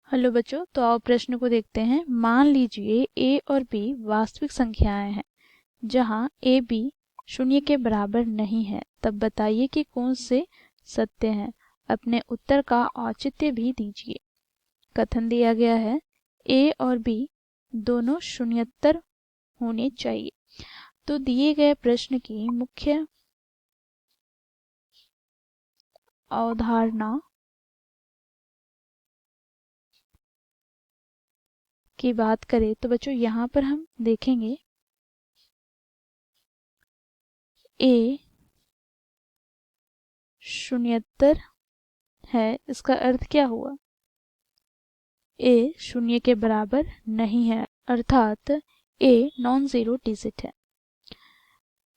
Hello बच्चों, तो आओ प्रश्न को देखते हैं। मान लीजिए ए और बी वास्तविक संख्याएं हैं जहां ए बी शून्य के बराबर नहीं है, तब बताइए कि कौन से सत्य हैं। अपने उत्तर का औचित्य भी दीजिए। कथन दिया गया है ए और बी दोनों शून्यत्तर होने चाहिए। तो दिए गए प्रश्न की मुख्य अवधारणा की बात करें तो बच्चों यहाँ पर हम देखेंगे ए शून्यत्तर है। इसका अर्थ क्या हुआ? ए शून्य के बराबर नहीं है, अर्थात ए नॉन ज़ीरो डिजिट है।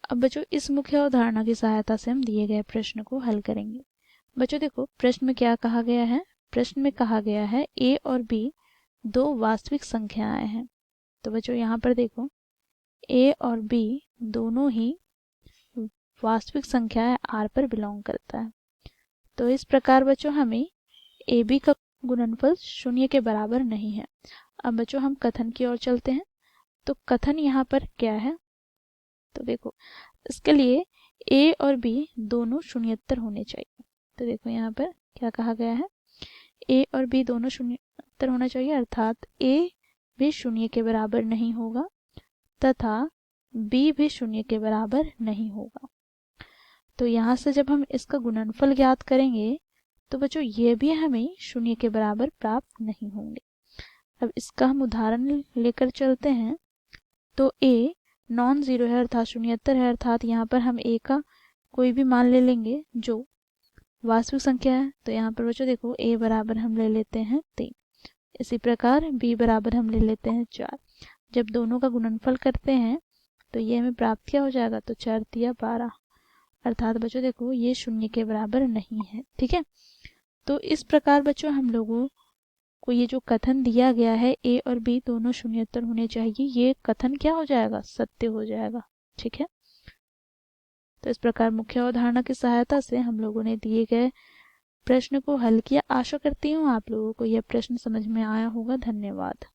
अब बच्चों इस मुख्य अवधारणा की सहायता से हम दिए गए प्रश्न को हल करेंगे। बच्चों देखो प्रश्न में क्या कहा गया है। प्रश्न में कहा गया है ए और बी दो वास्तविक संख्याएं हैं। तो बच्चों यहाँ पर देखो ए और बी दोनों ही वास्तविक संख्याएं आर पर बिलोंग करता है। तो इस प्रकार बच्चों हमें ए बी का गुणनफल शून्य के बराबर नहीं है। अब बच्चों हम कथन की ओर चलते हैं। तो कथन यहाँ पर क्या है? तो देखो इसके लिए ए और बी दोनों शून्यत्तर होने चाहिए। तो देखो यहाँ पर क्या कहा गया है, ए और बी दोनों शून्यत्तर होना चाहिए, अर्थात ए भी शून्य के बराबर नहीं होगा तथा बी भी शून्य के बराबर नहीं होगा। तो यहाँ से जब हम इसका गुणनफल ज्ञात करेंगे तो बच्चों ये भी हमें शून्य के बराबर प्राप्त नहीं होंगे। अब इसका हम उदाहरण लेकर चलते हैं। तो ए नॉन ज़ीरो है अर्थात शून्यत्तर है, अर्थात यहाँ पर हम ए का कोई भी मान ले लेंगे जो वास्तविक संख्या है। तो यहाँ पर बच्चों देखो ए बराबर हम ले लेते हैं 3। इसी प्रकार बी बराबर हम ले लेते हैं 4। जब दोनों का गुणनफल करते हैं तो ये हमें प्राप्त क्या हो जाएगा? तो 4 तिया 12, अर्थात बच्चों देखो ये शून्य के बराबर नहीं है। ठीक है, तो इस प्रकार बच्चों हम लोगों को ये जो कथन दिया गया है ए और बी दोनों शून्यत्तर होने चाहिए, ये कथन क्या हो जाएगा? सत्य हो जाएगा। ठीक है, तो इस प्रकार मुख्य अवधारणा की सहायता से हम लोगों ने दिए गए प्रश्न को हल किया। आशा करती हूँ आप लोगों को यह प्रश्न समझ में आया होगा। धन्यवाद।